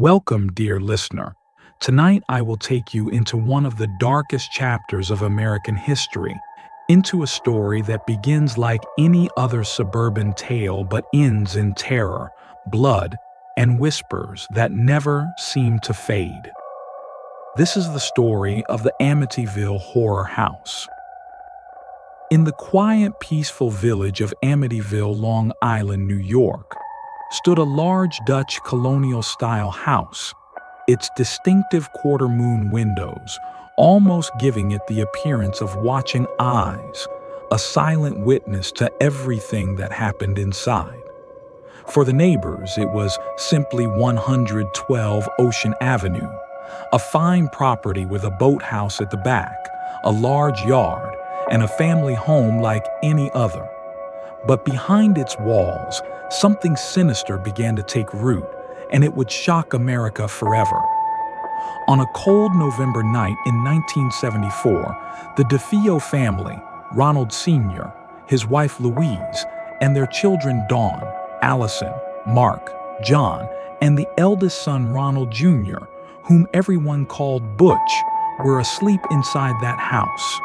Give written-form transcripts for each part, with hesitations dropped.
Welcome, dear listener. Tonight I will take you into one of the darkest chapters of American history, into a story that begins like any other suburban tale but ends in terror, blood, and whispers that never seem to fade. This is the story of the Amityville Horror House. In the quiet, peaceful village of Amityville, Long Island, New York, stood a large Dutch colonial-style house, its distinctive quarter-moon windows almost giving it the appearance of watching eyes, a silent witness to everything that happened inside. For the neighbors, it was simply 112 Ocean Avenue, a fine property with a boathouse at the back, a large yard, and a family home like any other. But behind its walls, something sinister began to take root, and it would shock America forever. On a cold November night in 1974, the DeFeo family, Ronald Sr., his wife Louise, and their children Dawn, Allison, Mark, John, and the eldest son Ronald Jr., whom everyone called Butch, were asleep inside that house.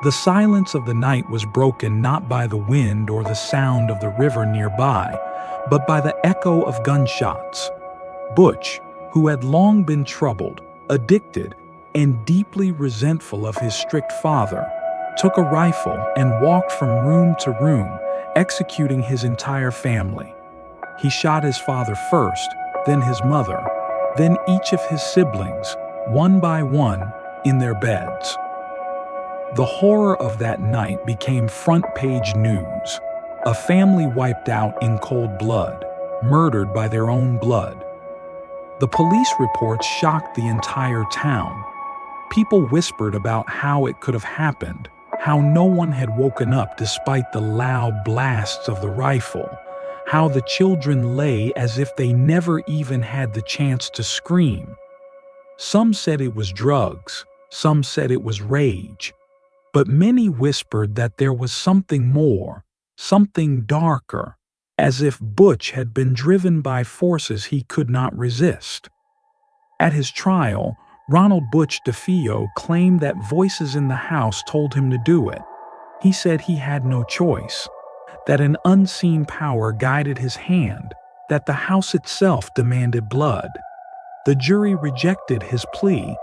The silence of the night was broken not by the wind or the sound of the river nearby, but by the echo of gunshots. Butch, who had long been troubled, addicted, and deeply resentful of his strict father, took a rifle and walked from room to room, executing his entire family. He shot his father first, then his mother, then each of his siblings, one by one, in their beds. The horror of that night became front-page news. A family wiped out in cold blood, murdered by their own blood. The police reports shocked the entire town. People whispered about how it could have happened, how no one had woken up despite the loud blasts of the rifle, how the children lay as if they never even had the chance to scream. Some said it was drugs, some said it was rage. But many whispered that there was something more, something darker, as if Butch had been driven by forces he could not resist. At his trial, Ronald Butch DeFeo claimed that voices in the house told him to do it. He said he had no choice, that an unseen power guided his hand, that the house itself demanded blood. The jury rejected his plea,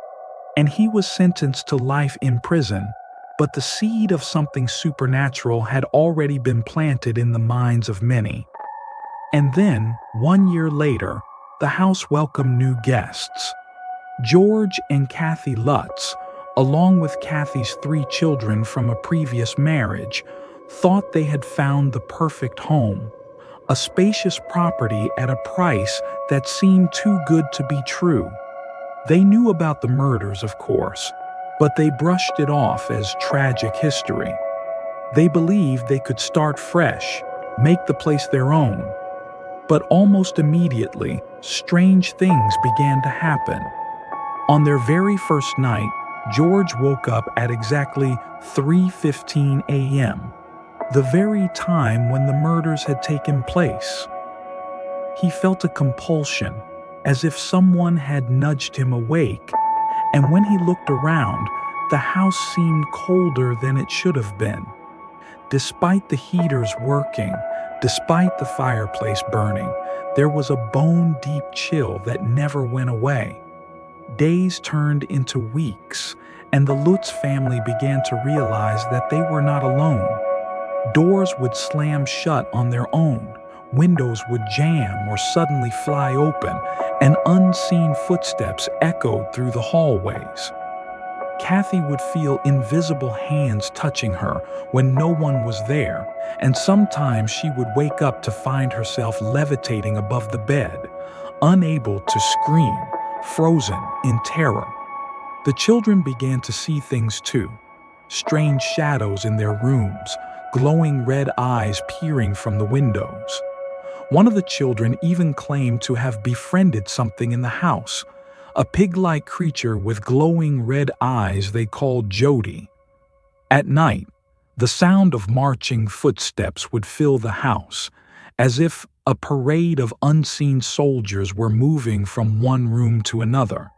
and he was sentenced to life in prison. But the seed of something supernatural had already been planted in the minds of many. And then, 1 year later, the house welcomed new guests. George and Kathy Lutz, along with Kathy's 3 children from a previous marriage, thought they had found the perfect home, a spacious property at a price that seemed too good to be true. They knew about the murders, of course, but they brushed it off as tragic history. They believed they could start fresh, make the place their own. But almost immediately, strange things began to happen. On their very first night, George woke up at exactly 3:15 a.m., the very time when the murders had taken place. He felt a compulsion, as if someone had nudged him awake, and when he looked around, the house seemed colder than it should have been. Despite the heaters working, despite the fireplace burning, there was a bone-deep chill that never went away. Days turned into weeks, and the Lutz family began to realize that they were not alone. Doors would slam shut on their own, windows would jam or suddenly fly open, and unseen footsteps echoed through the hallways. Kathy would feel invisible hands touching her when no one was there, and sometimes she would wake up to find herself levitating above the bed, unable to scream, frozen in terror. The children began to see things too, strange shadows in their rooms, glowing red eyes peering from the windows. One of the children even claimed to have befriended something in the house, a pig-like creature with glowing red eyes they called Jody. At night, the sound of marching footsteps would fill the house, as if A parade of unseen soldiers were moving from one room to another.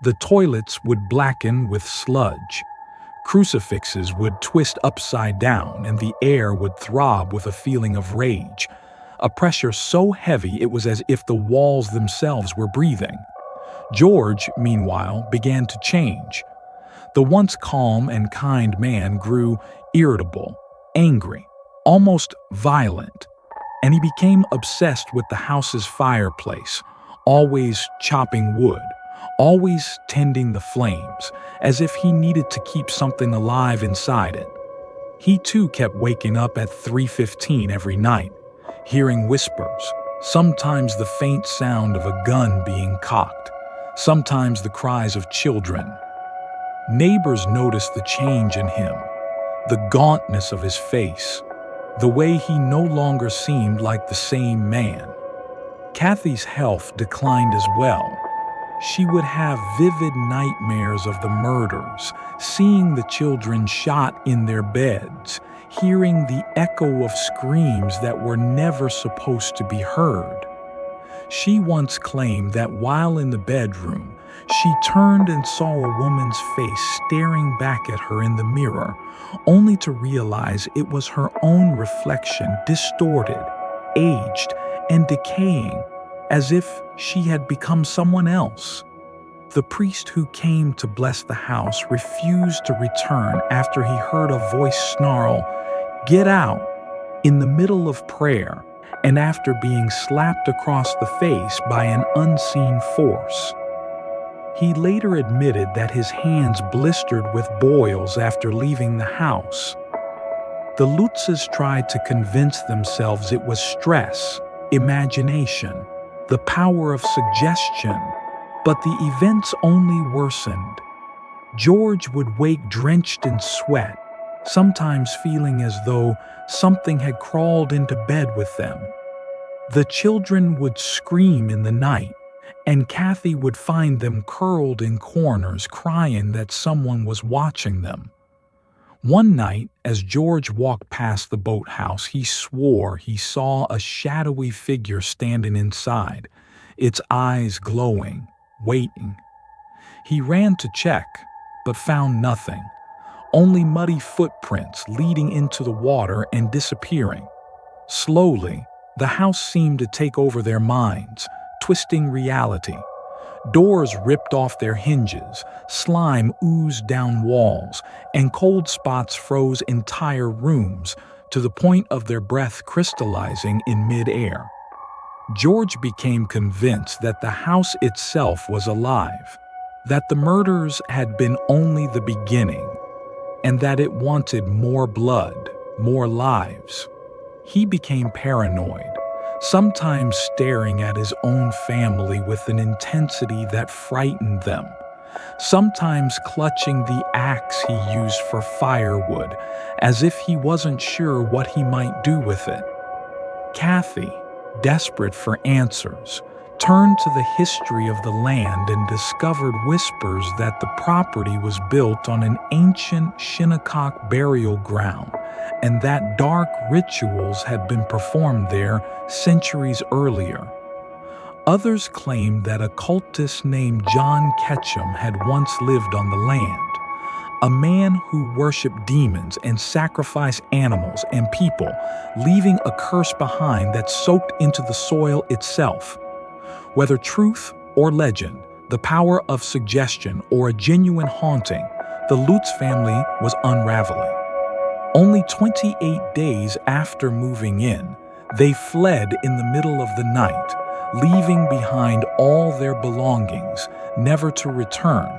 The toilets would blacken with sludge. Crucifixes would twist upside down, and the air would throb with a feeling of rage, a pressure so heavy it was as if the walls themselves were breathing. George, meanwhile, began to change. The once calm and kind man grew irritable, angry, almost violent, and he became obsessed with the house's fireplace, always chopping wood, always tending the flames, as if he needed to keep something alive inside it. He too kept waking up at 3:15 every night, hearing whispers, sometimes the faint sound of a gun being cocked, sometimes the cries of children. Neighbors noticed the change in him, the gauntness of his face, the way he no longer seemed like the same man. Kathy's health declined as well. She would have vivid nightmares of the murders, seeing the children shot in their beds, hearing the echo of screams that were never supposed to be heard. She once claimed that while in the bedroom, she turned and saw a woman's face staring back at her in the mirror, only to realize it was her own reflection, distorted, aged, and decaying, as if she had become someone else. The priest who came to bless the house refused to return after he heard a voice snarl, "Get out," in the middle of prayer, and after being slapped across the face by an unseen force. He later admitted that his hands blistered with boils after leaving the house. The Lutzes tried to convince themselves it was stress, imagination, the power of suggestion, but the events only worsened. George would wake drenched in sweat, sometimes feeling as though something had crawled into bed with them. The children would scream in the night, and Kathy would find them curled in corners crying that someone was watching them. One night, as George walked past the boathouse, he swore he saw a shadowy figure standing inside, its eyes glowing, waiting. He ran to check, but found nothing, only muddy footprints leading into the water and disappearing. Slowly, the house seemed to take over their minds, twisting reality. Doors ripped off their hinges, slime oozed down walls, and cold spots froze entire rooms to the point of their breath crystallizing in midair. George became convinced that the house itself was alive, that the murders had been only the beginning, and that it wanted more blood, more lives. He became paranoid, sometimes staring at his own family with an intensity that frightened them, sometimes clutching the axe he used for firewood, as if he wasn't sure what he might do with it. Kathy, desperate for answers, turned to the history of the land and discovered whispers that the property was built on an ancient Shinnecock burial ground, and that dark rituals had been performed there centuries earlier. Others claimed that a cultist named John Ketchum had once lived on the land, a man who worshipped demons and sacrificed animals and people, leaving a curse behind that soaked into the soil itself. Whether truth or legend, the power of suggestion or a genuine haunting, the Lutz family was unraveling. Only 28 days after moving in, they fled in the middle of the night, leaving behind all their belongings, never to return.